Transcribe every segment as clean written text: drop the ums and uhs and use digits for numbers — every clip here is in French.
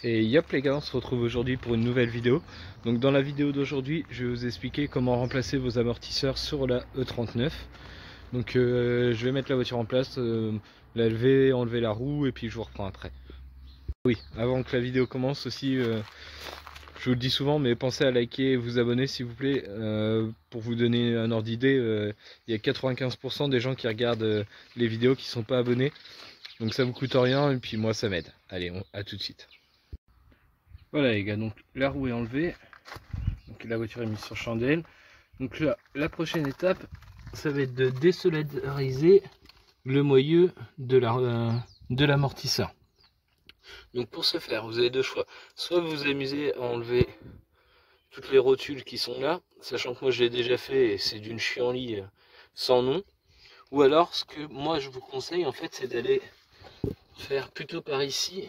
Et yop les gars, on se retrouve aujourd'hui pour une nouvelle vidéo. Donc dans la vidéo d'aujourd'hui, je vais vous expliquer comment remplacer vos amortisseurs sur la E39. Donc je vais mettre la voiture en place, la lever, enlever la roue et puis je vous reprends après. Oui, avant que la vidéo commence aussi, je vous le dis souvent, mais pensez à liker et vous abonner s'il vous plaît. Pour vous donner un ordre d'idée, il y a 95% des gens qui regardent les vidéos qui sont pas abonnés. Donc ça vous coûte rien et puis moi ça m'aide. Allez, à tout de suite. Voilà les gars, donc la roue est enlevée, donc la voiture est mise sur chandelle. Donc là, la prochaine étape, ça va être de désolidariser le moyeu de l'amortisseur. Donc pour ce faire, vous avez deux choix. Soit vous vous amusez à enlever toutes les rotules qui sont là, sachant que moi je l'ai déjà fait et c'est d'une chienlit sans nom. Ou alors ce que moi je vous conseille en fait, c'est d'aller faire plutôt par ici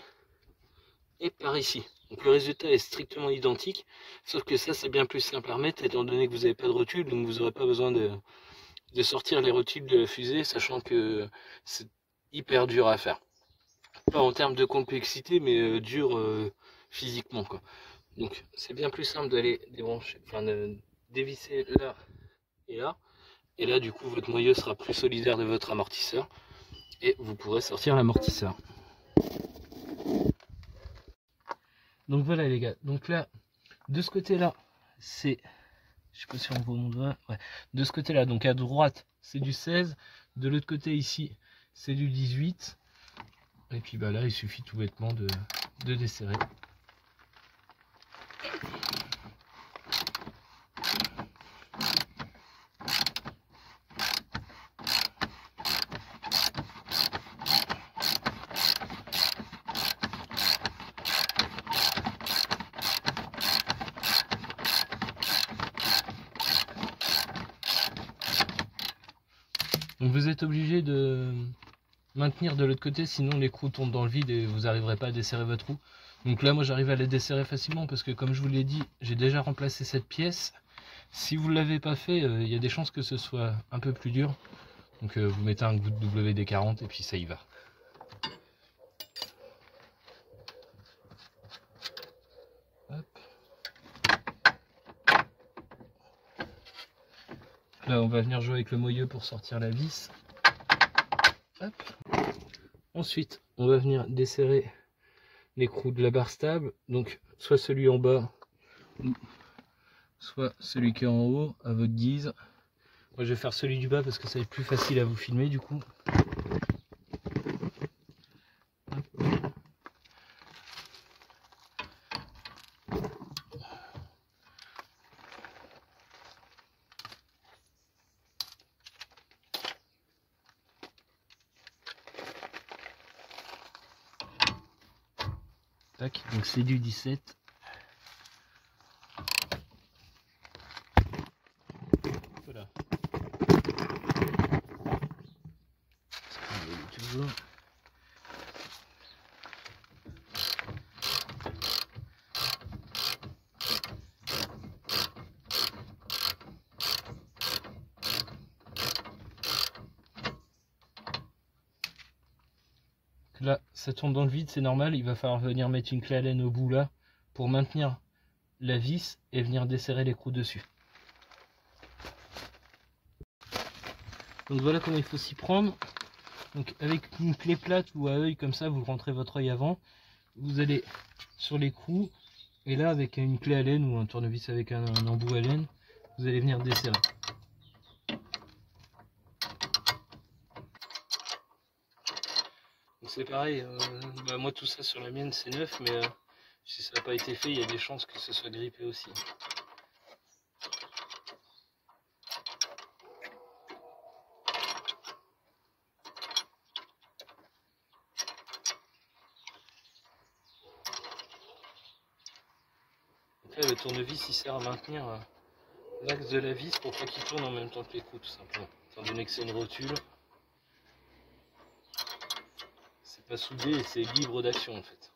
et par ici. Donc le résultat est strictement identique, sauf que ça c'est bien plus simple à remettre étant donné que vous n'avez pas de rotule, donc vous n'aurez pas besoin de sortir les rotules de la fusée, sachant que c'est hyper dur à faire. Pas en termes de complexité, mais dur physiquement quoi. Donc c'est bien plus simple d'aller débrancher, enfin de dévisser là et là. Et là du coup votre moyeu sera plus solidaire de votre amortisseur et vous pourrez sortir l'amortisseur. Donc voilà les gars, donc là de ce côté là c'est, je sais pas si on voit mon doigt, ouais. De ce côté là, donc à droite c'est du 16, de l'autre côté ici c'est du 18, et puis bah là il suffit tout bêtement de desserrer. Donc vous êtes obligé de maintenir de l'autre côté, sinon l'écrou tombe dans le vide et vous n'arriverez pas à desserrer votre roue. Donc là moi j'arrive à les desserrer facilement parce que comme je vous l'ai dit, j'ai déjà remplacé cette pièce. Si vous ne l'avez pas fait, il y a des chances que ce soit un peu plus dur. Donc vous mettez un goût de WD-40 et puis ça y va. Hop. Là on va venir jouer avec le moyeu pour sortir la vis. Hop. Ensuite on va venir desserrer l'écrou de la barre stable, donc soit celui en bas, soit celui qui est en haut, à votre guise. Moi je vais faire celui du bas parce que ça va être plus facile à vous filmer du coup. Tac, donc c'est du 17. Voilà. Toujours. Là, ça tourne dans le vide, c'est normal. Il va falloir venir mettre une clé Allen au bout là pour maintenir la vis et venir desserrer l'écrou dessus. Donc voilà comment il faut s'y prendre. Donc avec une clé plate ou à œil comme ça, vous rentrez votre œil avant. Vous allez sur l'écrou et là avec une clé Allen ou un tournevis avec un embout Allen, vous allez venir desserrer. C'est pareil, moi tout ça sur la mienne c'est neuf, mais si ça n'a pas été fait, il y a des chances que ce soit grippé aussi. Donc là le tournevis il sert à maintenir l'axe de la vis pour pas qu'il tourne en même temps que l'écrou tout simplement. Étant donné que c'est une rotule, c'est pas soudé et c'est libre d'action en fait.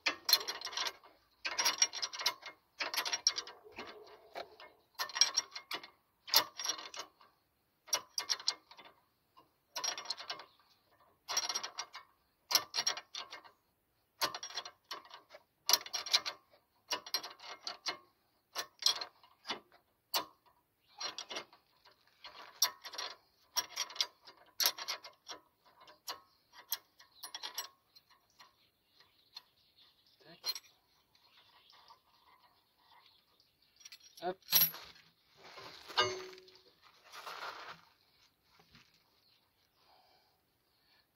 Hop.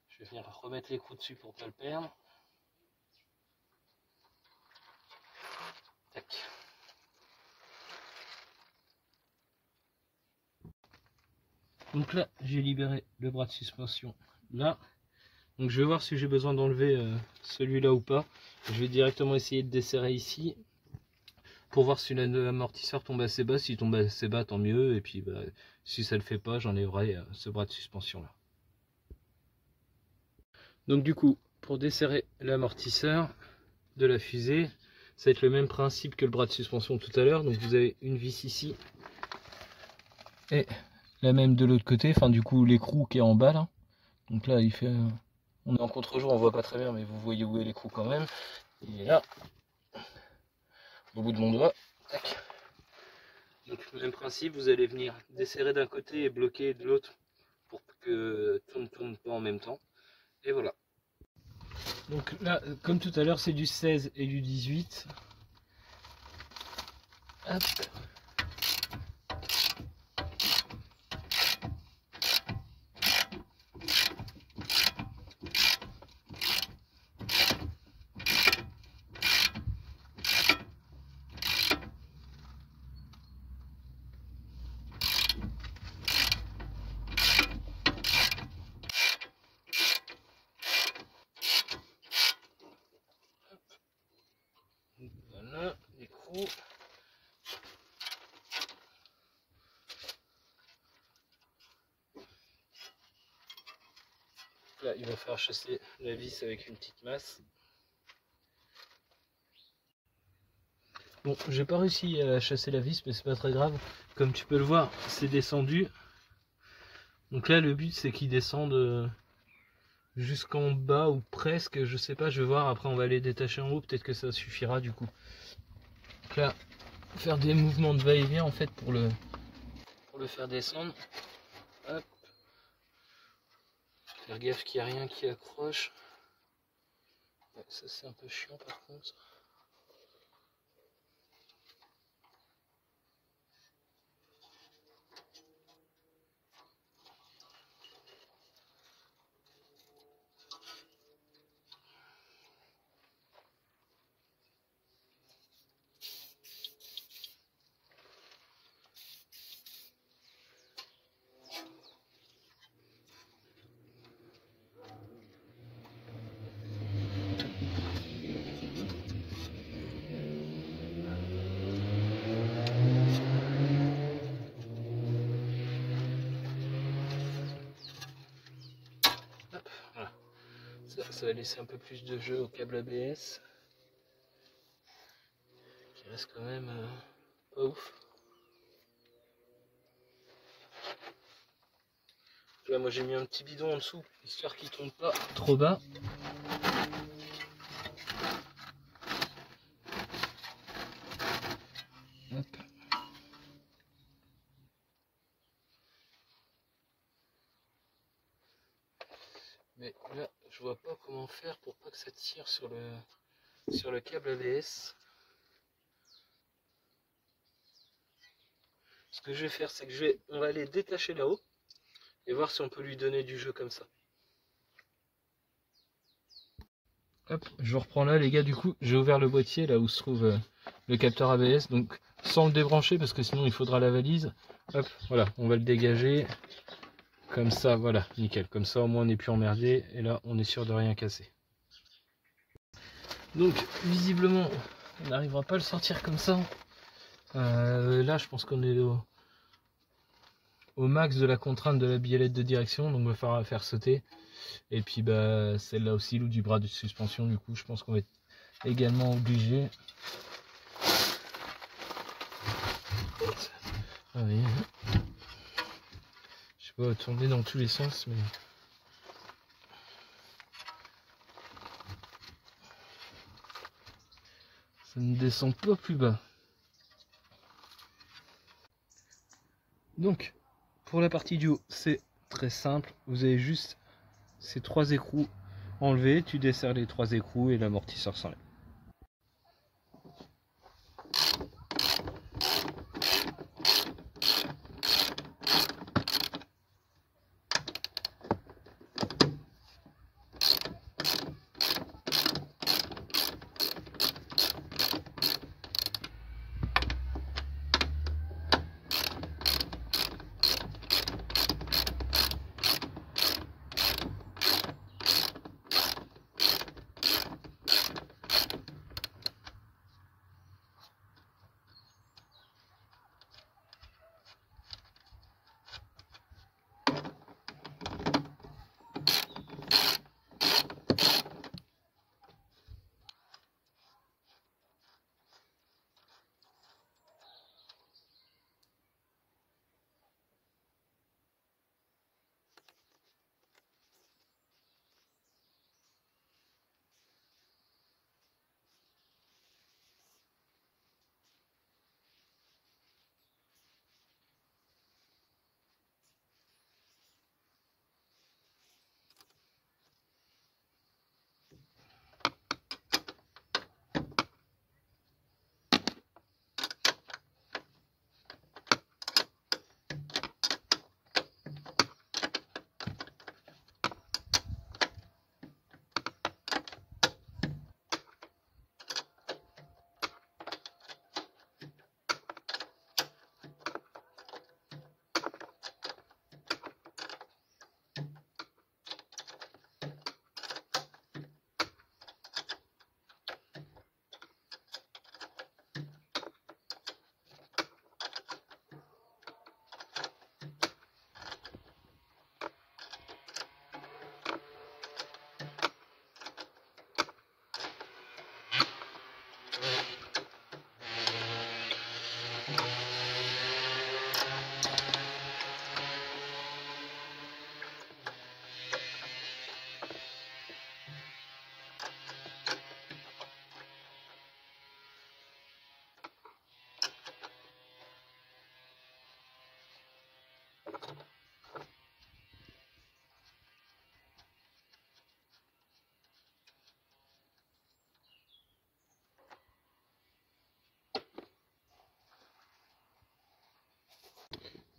Je vais venir remettre l'écrou dessus pour ne pas le perdre. Tac. Donc là, j'ai libéré le bras de suspension là. Donc je vais voir si j'ai besoin d'enlever celui-là ou pas. Je vais directement essayer de desserrer ici pour voir si l'amortisseur tombe assez bas. S'il tombe assez bas, tant mieux. Et puis bah, si ça ne le fait pas, j'enlèverai ce bras de suspension là. Donc du coup, pour desserrer l'amortisseur de la fusée, ça va être le même principe que le bras de suspension tout à l'heure. Donc vous avez une vis ici et la même de l'autre côté. Enfin du coup l'écrou qui est en bas là. Donc là il fait... On est en contre-jour, on voit pas très bien, mais vous voyez où est l'écrou quand même. Il est là, au bout de mon doigt. Tac. Donc même principe, vous allez venir desserrer d'un côté et bloquer de l'autre pour que tout ne tourne pas en même temps. Et voilà. Donc là, comme tout à l'heure, c'est du 16 et du 18. Hop. Voilà, l'écrou. Là, il va falloir chasser la vis avec une petite masse. Bon, j'ai pas réussi à chasser la vis, mais c'est pas très grave. Comme tu peux le voir, c'est descendu. Donc là, le but, c'est qu'il descende jusqu'en bas ou presque. Je sais pas, je vais voir. Après, on va aller détacher en haut. Peut-être que ça suffira du coup. Donc là, faire des mouvements de va-et-vient en fait pour le faire descendre. Hop. Faire gaffe qu'il n'y a rien qui accroche. Ouais, ça c'est un peu chiant par contre. Ça va laisser un peu plus de jeu au câble ABS qui reste quand même pas ouf. Là moi j'ai mis un petit bidon en dessous histoire qu'il tombe pas trop bas. Hop. Mais là je vois pas comment faire pour pas que ça tire sur le câble ABS. Ce que je vais faire, c'est que on va aller détacher là-haut et voir si on peut lui donner du jeu comme ça. Hop, je reprends là les gars, du coup j'ai ouvert le boîtier là où se trouve le capteur ABS, donc sans le débrancher parce que sinon il faudra la valise. Hop, voilà, on va le dégager comme ça, voilà, nickel, comme ça au moins on n'est plus emmerdé et là on est sûr de rien casser. Donc visiblement on n'arrivera pas à le sortir comme ça. Là je pense qu'on est au max de la contrainte de la biellette de direction, donc il va falloir la faire sauter. Et puis bah celle-là aussi, l'eau du bras de suspension, du coup je pense qu'on va être également obligé. Ah oui. Je sais pas, tourner dans tous les sens, mais ça ne descend pas plus bas. Donc pour la partie du haut, c'est très simple. Vous avez juste ces 3 écrous enlevés, tu desserres les 3 écrous et l'amortisseur s'enlève.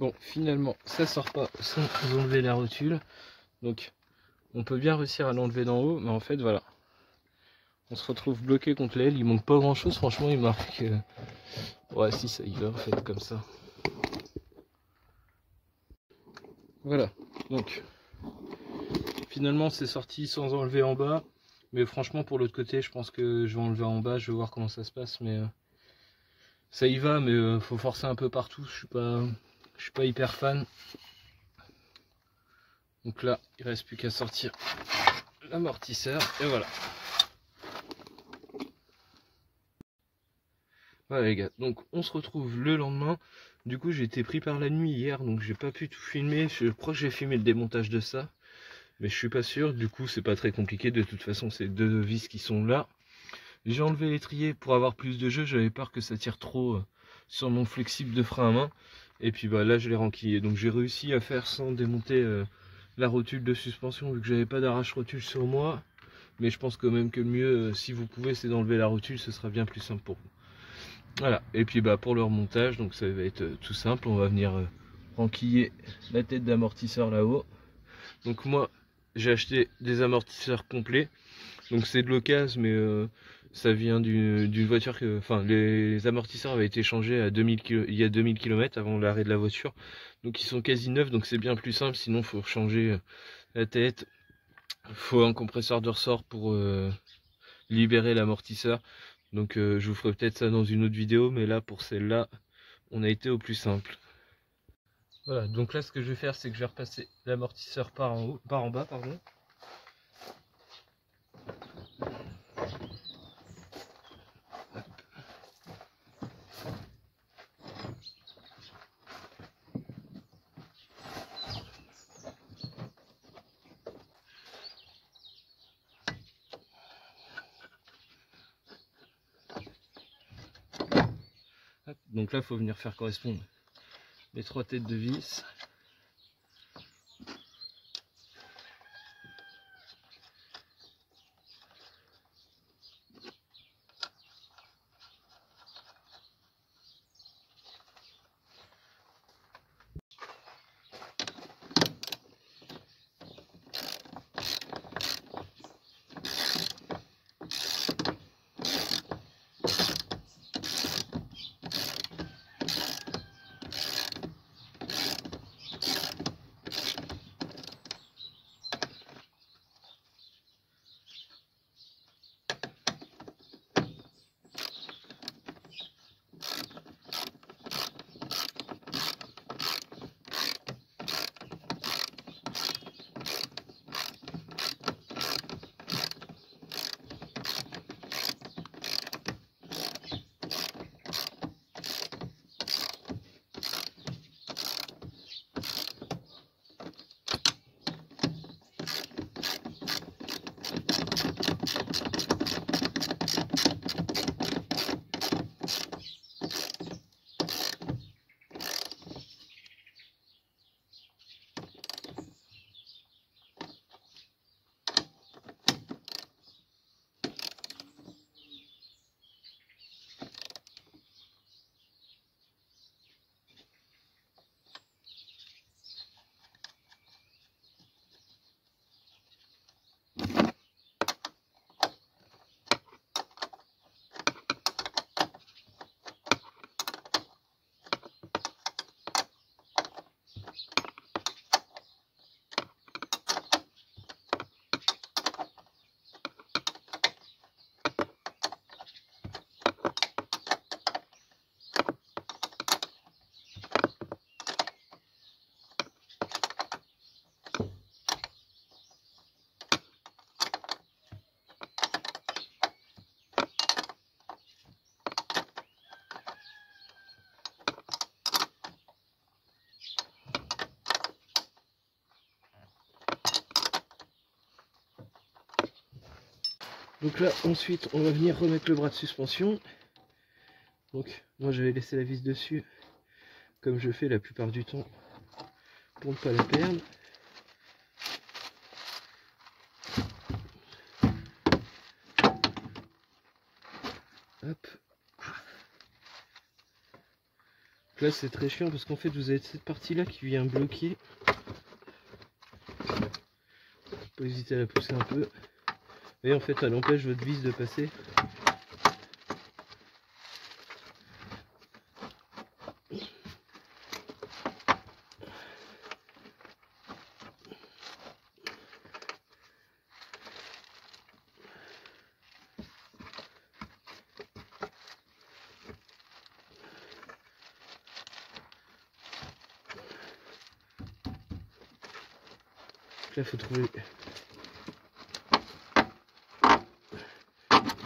Bon, finalement, ça sort pas sans enlever la rotule. Donc, on peut bien réussir à l'enlever d'en haut, mais en fait, voilà. On se retrouve bloqué contre l'aile. Il manque pas grand chose, franchement, il marque. Ouais, si, ça y va, en fait, comme ça. Voilà, donc, finalement, c'est sorti sans enlever en bas. Mais franchement, pour l'autre côté, je pense que je vais enlever en bas. Je vais voir comment ça se passe, mais ça y va, mais faut forcer un peu partout. Je suis pas hyper fan. Donc là, il reste plus qu'à sortir l'amortisseur et voilà. Voilà les gars, donc on se retrouve le lendemain. Du coup j'ai été pris par la nuit hier, donc j'ai pas pu tout filmer. Je crois que j'ai filmé le démontage de ça, mais je suis pas sûr. Du coup c'est pas très compliqué, de toute façon c'est deux vis qui sont là. J'ai enlevé l'étrier pour avoir plus de jeu, j'avais peur que ça tire trop sur mon flexible de frein à main. Et puis bah là je l'ai renquillé, donc j'ai réussi à faire sans démonter la rotule de suspension, vu que j'avais pas d'arrache rotule sur moi. Mais je pense quand même que le mieux, si vous pouvez, c'est d'enlever la rotule, ce sera bien plus simple pour vous. Voilà, et puis bah pour le remontage, donc ça va être tout simple, on va venir renquiller la tête d'amortisseur là-haut. Donc moi j'ai acheté des amortisseurs complets, donc c'est de l'occasion, mais ça vient d'une voiture que, enfin les amortisseurs avaient été changés à 2000 il y a 2000 km avant l'arrêt de la voiture, donc ils sont quasi neufs, donc c'est bien plus simple. Sinon il faut changer la tête, il faut un compresseur de ressort pour libérer l'amortisseur. Donc je vous ferai peut-être ça dans une autre vidéo, mais là pour celle-là on a été au plus simple. Voilà, donc là ce que je vais faire, c'est que je vais repasser l'amortisseur par en bas, pardon. Hop, donc là il faut venir faire correspondre les 3 têtes de vis. Donc là ensuite on va venir remettre le bras de suspension. Donc moi j'avais laissé la vis dessus, comme je fais la plupart du temps, pour ne pas la perdre. Hop. Là c'est très chiant parce qu'en fait vous avez cette partie là qui vient bloquer. Faut pas hésiter à la pousser un peu. Et en fait elle empêche votre vis de passer. Là il faut trouver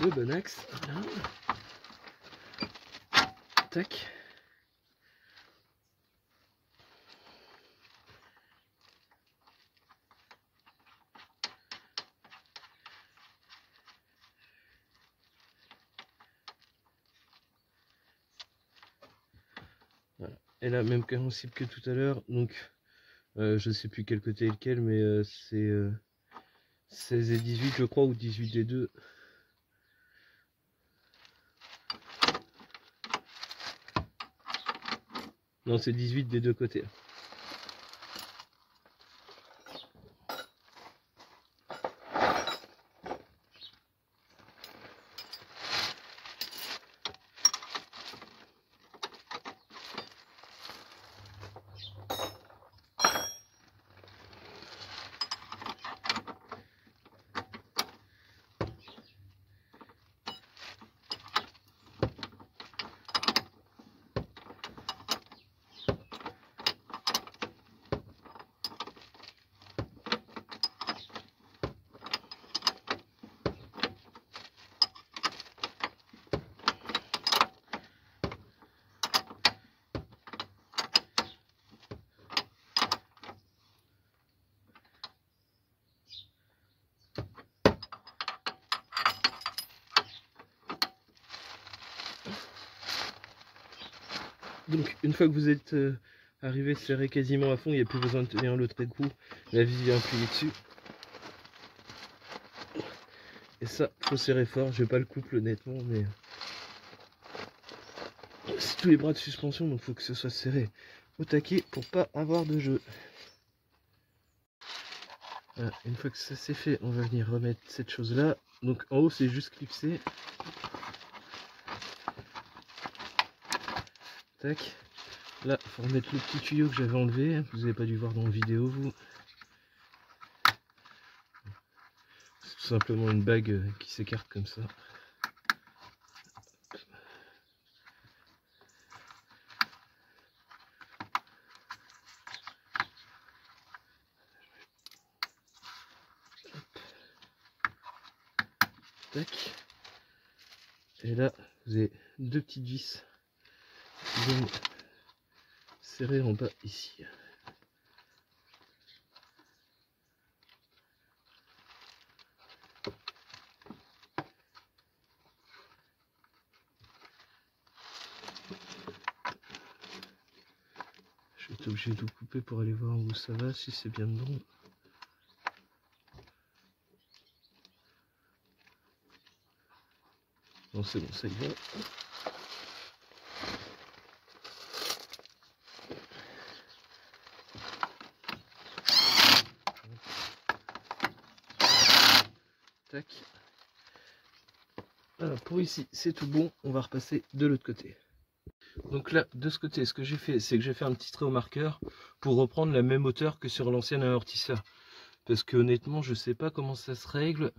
le bon axe. Voilà. Tac. Voilà. Et là même principe que tout à l'heure, donc je sais plus quel côté est lequel, mais c'est 16 et 18 je crois, ou 18 des deux. Non, c'est 18 des deux côtés. Donc une fois que vous êtes arrivé serré quasiment à fond, il n'y a plus besoin de tenir le trait de cou, la vis vient appuyer dessus. Et ça, faut serrer fort, je vais pas le couple honnêtement, mais c'est tous les bras de suspension, donc faut que ce soit serré au taquet pour pas avoir de jeu. Voilà, une fois que ça c'est fait, on va venir remettre cette chose là. Donc en haut c'est juste clipsé. Tac. Là, faut remettre le petit tuyau que j'avais enlevé. Vous n'avez pas dû voir dans la vidéo, vous. C'est tout simplement une bague qui s'écarte comme ça. Tac. Et là, vous avez deux petites vis qui viennent serrer en bas ici. Je vais être obligé de tout couper pour aller voir où ça va, si c'est bien dedans. Non, c'est bon, ça y va. Tac. Alors pour ici, c'est tout bon. On va repasser de l'autre côté. Donc là, de ce côté, ce que j'ai fait, c'est que j'ai fait un petit trait au marqueur pour reprendre la même hauteur que sur l'ancien amortisseur. Parce que honnêtement, je sais pas comment ça se règle.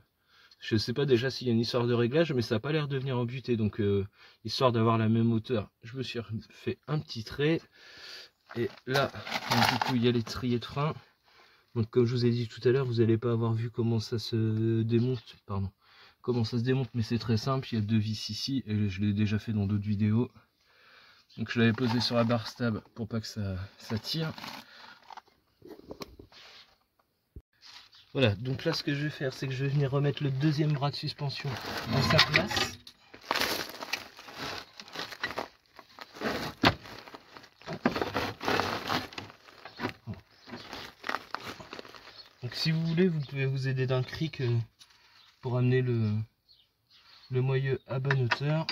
Je sais pas déjà s'il y a une histoire de réglage, mais ça n'a pas l'air de venir embuter. Donc, histoire d'avoir la même hauteur, je me suis fait un petit trait. Et là, donc, du coup, il y a les triers de frein. Donc, comme je vous ai dit tout à l'heure, vous n'allez pas avoir vu comment ça se démonte. Pardon. Comment ça se démonte, mais c'est très simple. Il y a deux vis ici, et je l'ai déjà fait dans d'autres vidéos. Donc, je l'avais posé sur la barre stable pour pas que ça tire. Voilà, donc là ce que je vais faire, c'est que je vais venir remettre le deuxième bras de suspension dans sa place. Donc si vous voulez, vous pouvez vous aider d'un cric pour amener le moyeu à bonne hauteur.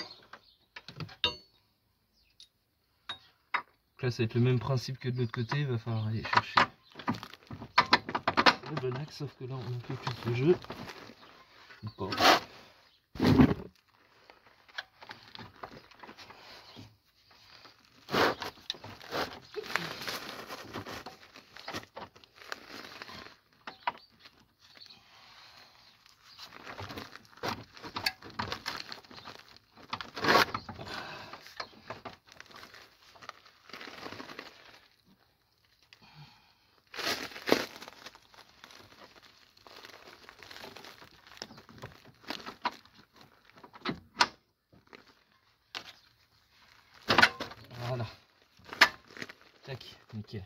Donc là ça va être le même principe que de l'autre côté, il va falloir aller chercher le bon axe, sauf que là on a un peu plus de jeu. Bon. Voilà. Tac, nickel.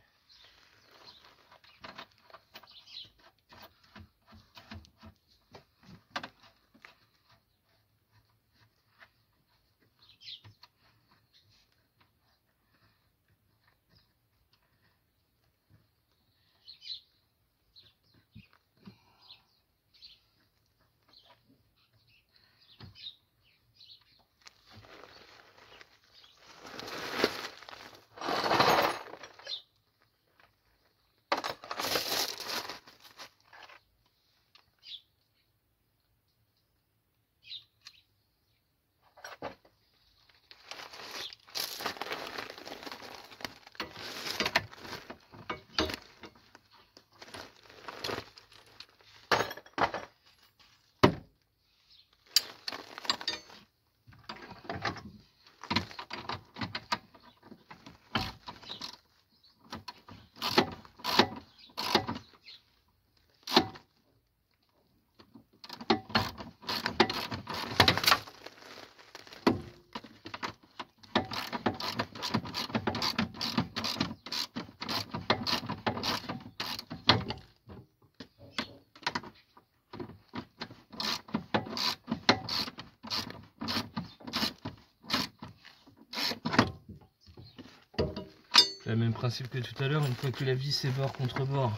Le même principe que tout à l'heure, une fois que la vis est bord contre bord,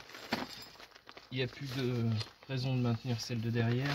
il n'y a plus de raison de maintenir celle de derrière.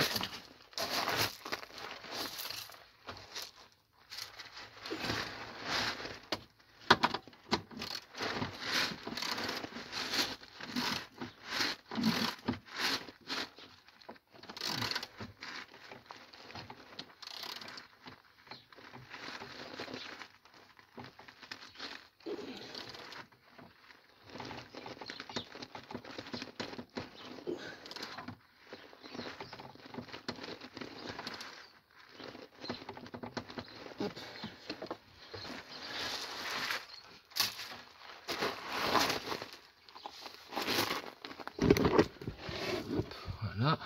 Voilà.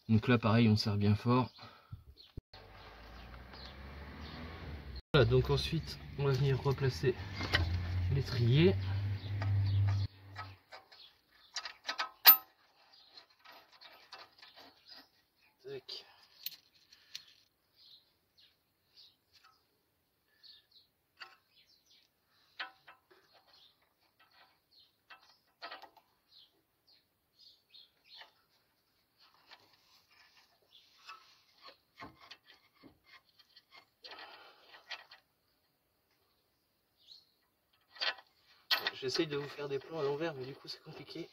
Donc là pareil on serre bien fort. Voilà, donc ensuite on va venir replacer l'étrier. Tac. J'essaye de vous faire des plans à l'envers, mais du coup c'est compliqué.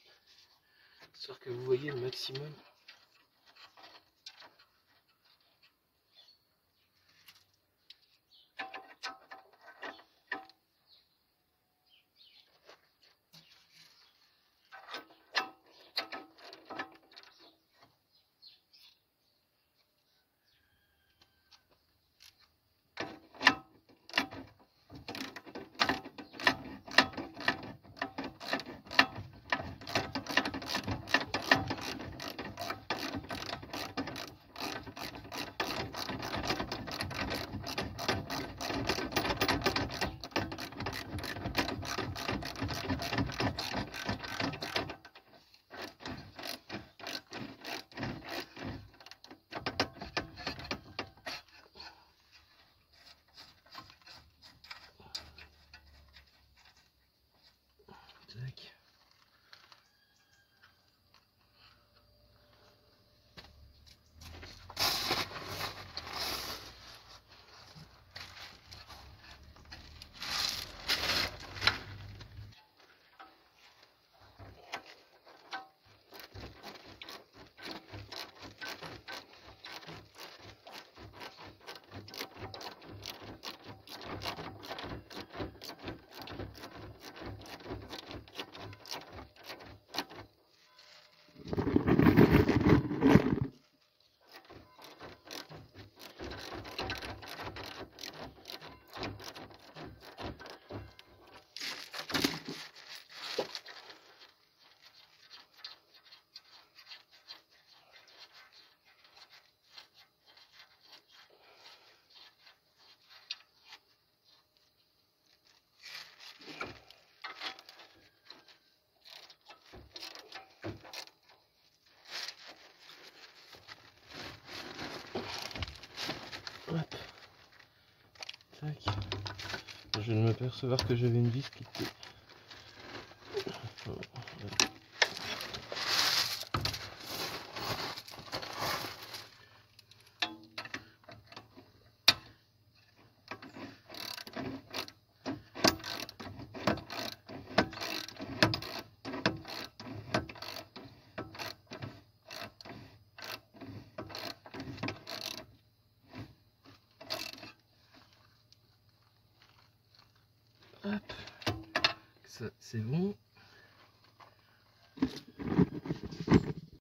Histoire que vous voyez le maximum. Je viens de m'apercevoir que j'avais une vis qui était... Hop, ça c'est bon.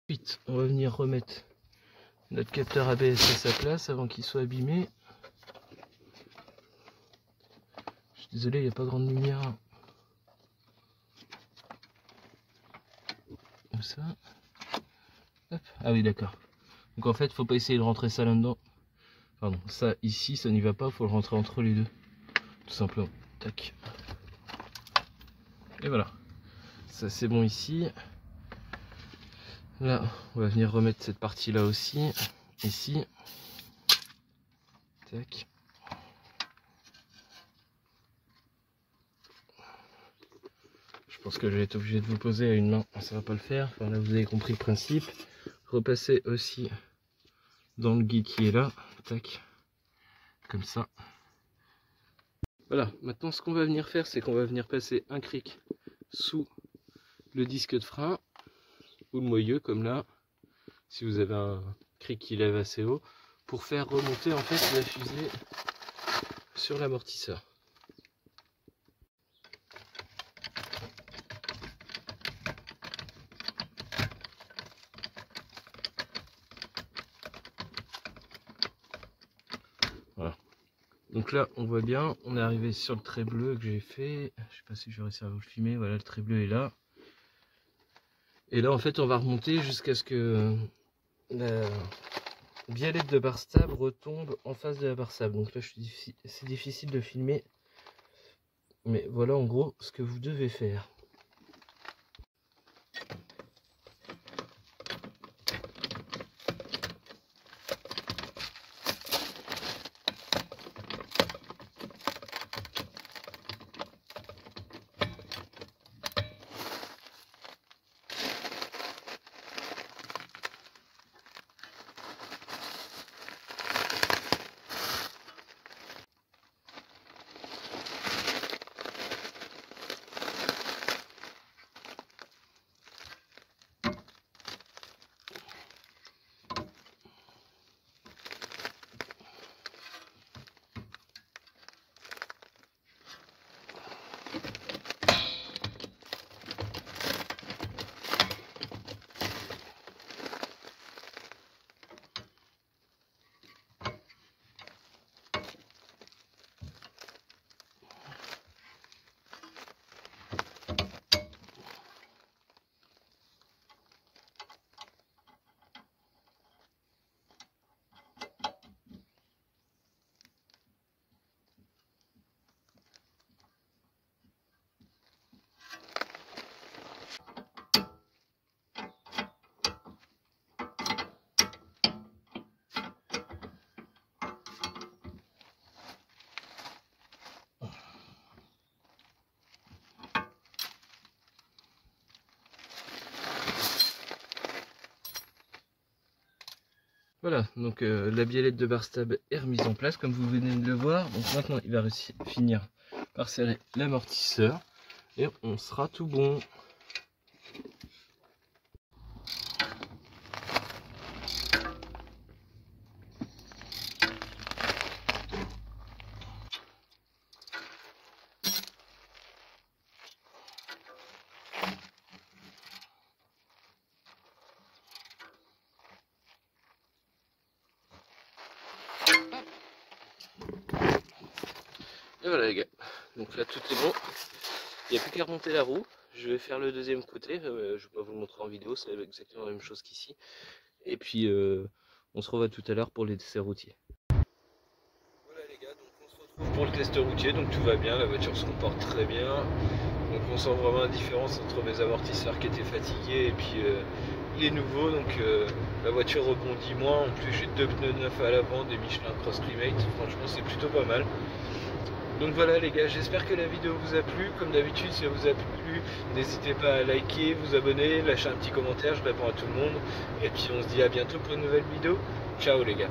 Ensuite, on va venir remettre notre capteur ABS à sa place avant qu'il soit abîmé. Je suis désolé, il n'y a pas grande lumière. Comme ça. Hop. Ah oui, d'accord. Donc en fait, il faut pas essayer de rentrer ça là-dedans. Pardon, ça ici, ça n'y va pas, il faut le rentrer entre les deux. Tout simplement. Tac. Et voilà. Ça c'est bon ici. Là, on va venir remettre cette partie là aussi. Ici. Tac. Je pense que je vais être obligé de vous poser à une main. Ça va pas le faire. Enfin là, vous avez compris le principe. Repasser aussi dans le guide qui est là. Tac. Comme ça. Voilà, maintenant ce qu'on va venir faire, c'est qu'on va venir passer un cric sous le disque de frein ou le moyeu comme là, si vous avez un cric qui lève assez haut, pour faire remonter en fait la fusée sur l'amortisseur. Voilà. Donc là, on voit bien, on est arrivé sur le trait bleu que j'ai fait. Je sais pas si je vais réussir à vous le filmer. Voilà, le trait bleu est là. Et là, en fait, on va remonter jusqu'à ce que la biellette de barre stable retombe en face de la barre stable. Donc là, c'est difficile de filmer. Mais voilà, en gros, ce que vous devez faire. Voilà, donc la biellette de barre stable est remise en place comme vous venez de le voir. Donc maintenant il va finir par serrer l'amortisseur et on sera tout bon. Et voilà les gars, donc là tout est bon, il n'y a plus qu'à remonter la roue. Je vais faire le deuxième côté, je ne vais pas vous le montrer en vidéo, c'est exactement la même chose qu'ici. Et puis on se revoit tout à l'heure pour les tests routiers. Voilà les gars, donc on se retrouve pour le test routier, donc tout va bien, la voiture se comporte très bien. Donc on sent vraiment la différence entre mes amortisseurs qui étaient fatigués et puis les nouveaux. Donc la voiture rebondit moins, en plus j'ai 2 pneus neufs à l'avant, des Michelin Cross Climate, franchement c'est plutôt pas mal. Donc voilà les gars, j'espère que la vidéo vous a plu. Comme d'habitude, si elle vous a plu, n'hésitez pas à liker, vous abonner, lâcher un petit commentaire, je réponds à tout le monde. Et puis on se dit à bientôt pour une nouvelle vidéo. Ciao les gars.